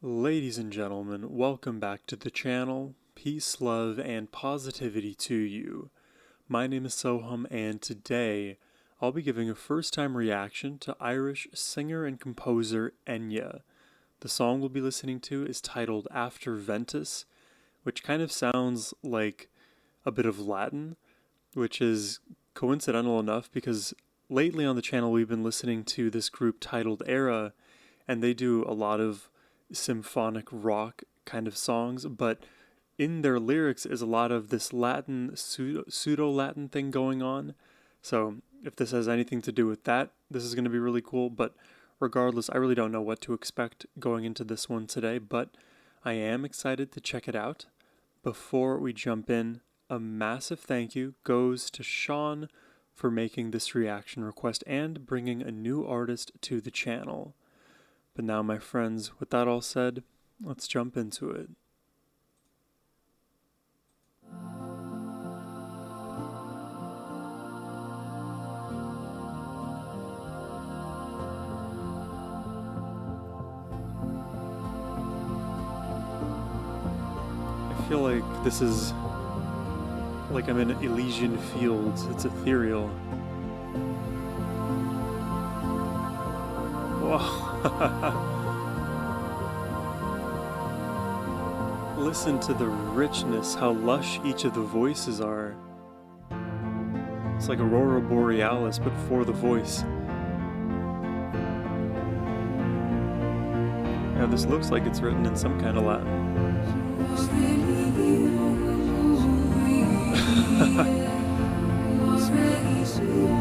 Ladies and gentlemen, welcome back to the channel. Peace, love, and positivity to you. My name is Sohum, and today I'll be giving a first-time reaction to Irish singer and composer Enya. The song we'll be listening to is titled Afer Ventus, which kind of sounds like a bit of Latin, which is coincidental enough because lately on the channel we've been listening to this group titled Era, and they do a lot of symphonic rock kind of songs, but in their lyrics is a lot of this Latin, pseudo-Latin thing going on. So if this has anything to do with that, this is going to be really cool. But regardless, I really don't know what to expect going into this one today, but I am excited to check it out. Before we jump in, a massive thank you goes to Sean for making this reaction request and bringing a new artist to the channel. But now, my friends, with that all said, let's jump into it. I feel like this is like I'm in Elysian Fields. It's ethereal. Wow. Listen to the richness, how lush each of the voices are. It's like Aurora Borealis, but for the voice. Yeah, this looks like it's written in some kind of Latin.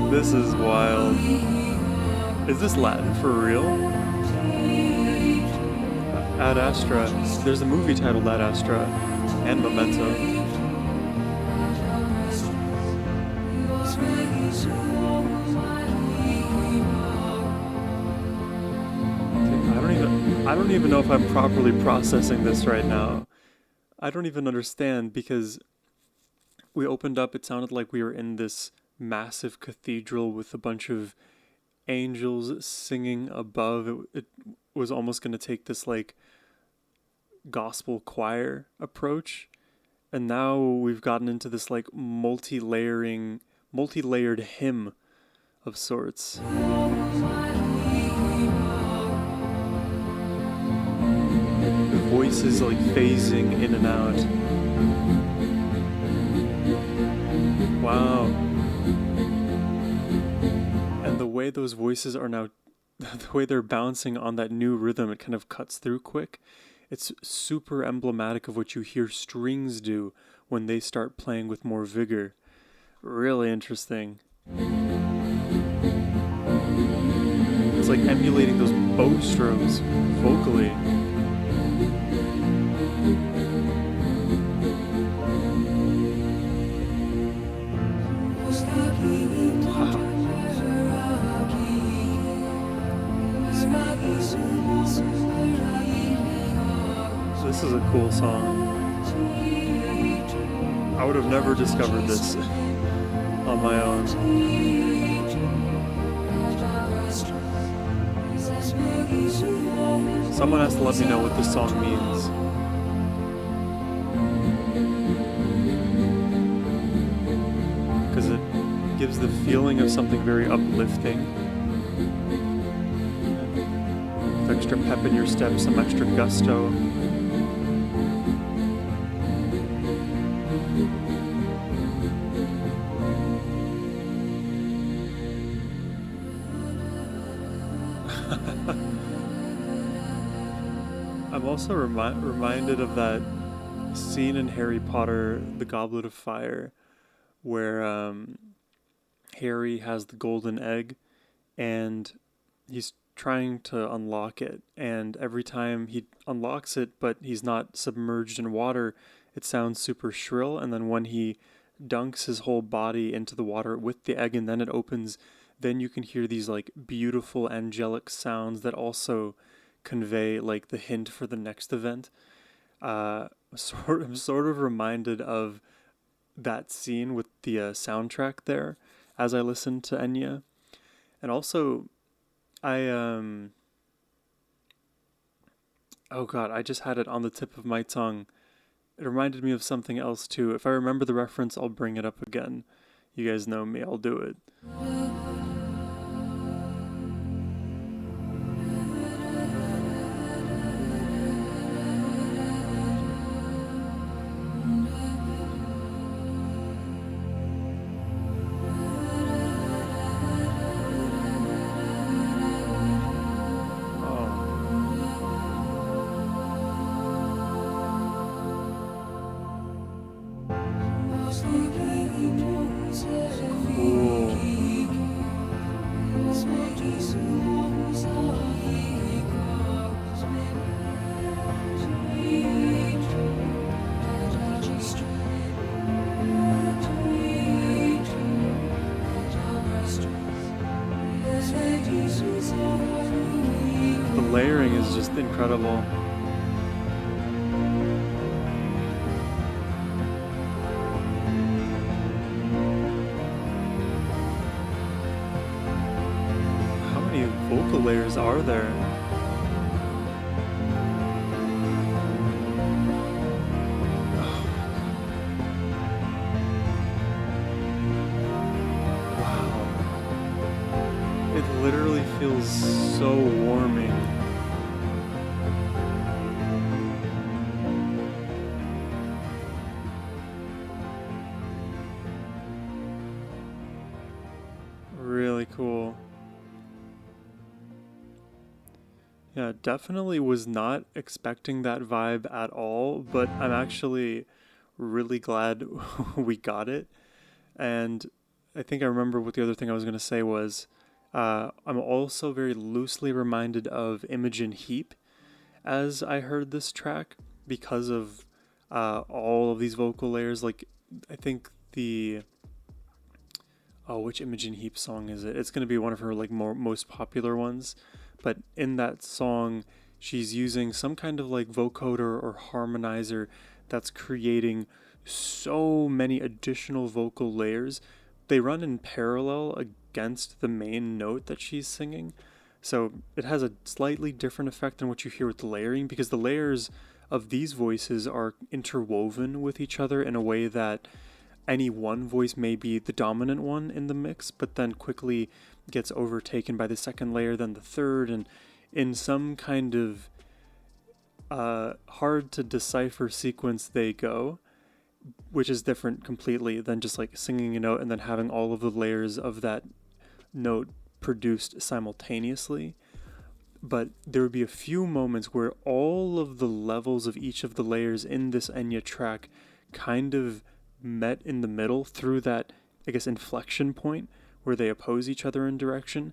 This is wild. Is this Latin for real? Ad Astra. There's a movie titled Ad Astra and Memento. I don't even know if I'm properly processing this right now. I don't even understand because we opened up, it sounded like we were in this massive cathedral with a bunch of angels singing above. It was almost going to take this like gospel choir approach, and now we've gotten into this like multi-layered hymn of sorts. The voices like phasing in and out. Wow. And the way those voices are now, the way they're bouncing on that new rhythm, it kind of cuts through quick. It's super emblematic of what you hear strings do when they start playing with more vigor. Really interesting. It's like emulating those bow strokes vocally. This is a cool song. I would have never discovered this on my own. Someone has to let me know what this song means. Because it gives the feeling of something very uplifting. With extra pep in your step, some extra gusto. I'm also reminded of that scene in Harry Potter, The Goblet of Fire, where Harry has the golden egg and he's trying to unlock it, and every time he unlocks it but he's not submerged in water, it sounds super shrill, and then when he dunks his whole body into the water with the egg and then it opens, then you can hear these like beautiful angelic sounds that also convey like the hint for the next event. I'm sort of reminded of that scene with the soundtrack there as I listen to Enya, and also I Oh god, I just had it on the tip of my tongue. It reminded me of something else too. If I remember the reference, I'll bring it up again. You guys know me, I'll do it. The layering is just incredible. How many vocal layers are there? It literally feels so warming. Really cool. Yeah, definitely was not expecting that vibe at all, but I'm actually really glad we got it. And I think I remember what the other thing I was going to say was I'm also very loosely reminded of Imogen Heap as I heard this track because of all of these vocal layers. Like, I think which Imogen Heap song is it? It's going to be one of her like most popular ones. But in that song, she's using some kind of like vocoder or harmonizer that's creating so many additional vocal layers. They run in parallel against the main note that she's singing. So it has a slightly different effect than what you hear with the layering because the layers of these voices are interwoven with each other in a way that any one voice may be the dominant one in the mix, but then quickly gets overtaken by the second layer, then the third, and in some kind of hard to decipher sequence they go, which is different completely than just like singing a note and then having all of the layers of that note produced simultaneously. But there would be a few moments where all of the levels of each of the layers in this Enya track kind of met in the middle through that, I guess, inflection point where they oppose each other in direction,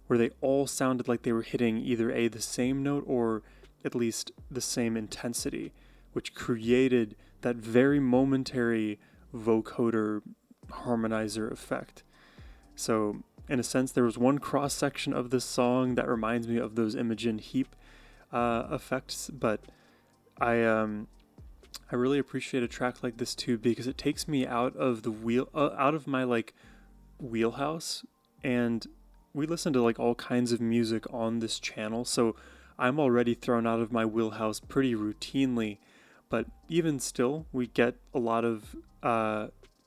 where they all sounded like they were hitting either the same note or at least the same intensity, which created that very momentary vocoder harmonizer effect. So, in a sense, there was one cross section of this song that reminds me of those Imogen Heap effects, but I really appreciate a track like this too because it takes me out of out of my like wheelhouse, and we listen to like all kinds of music on this channel, so I'm already thrown out of my wheelhouse pretty routinely, but even still, we get a lot of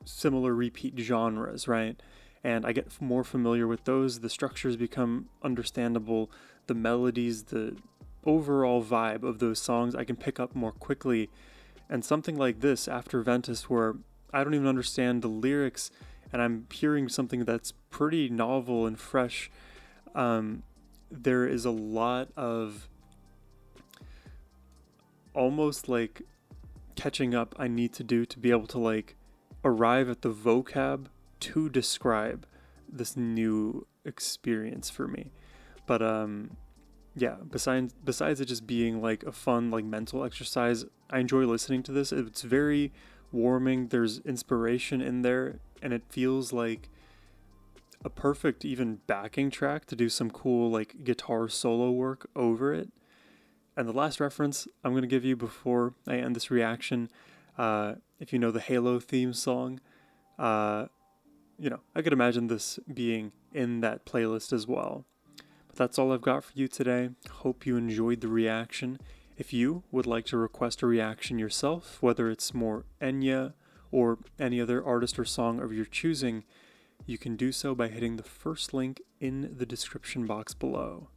similar repeat genres, right? And I get more familiar with those. The structures become understandable, the melodies, the overall vibe of those songs I can pick up more quickly. And something like this, Afer Ventus, where I don't even understand the lyrics and I'm hearing something that's pretty novel and fresh, there is a lot of almost like catching up I need to do to be able to like arrive at the vocab to describe this new experience for me. But yeah, besides it just being like a fun like mental exercise, I enjoy listening to this. It's very warming. There's inspiration in there, and it feels like a perfect even backing track to do some cool like guitar solo work over it. And the last reference I'm going to give you before I end this reaction, if you know the Halo theme song, I could imagine this being in that playlist as well. But that's all I've got for you today. Hope you enjoyed the reaction. If you would like to request a reaction yourself, whether it's more Enya or any other artist or song of your choosing, you can do so by hitting the first link in the description box below.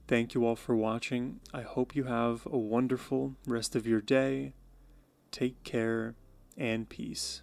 Thank you all for watching. I hope you have a wonderful rest of your day. Take care and peace.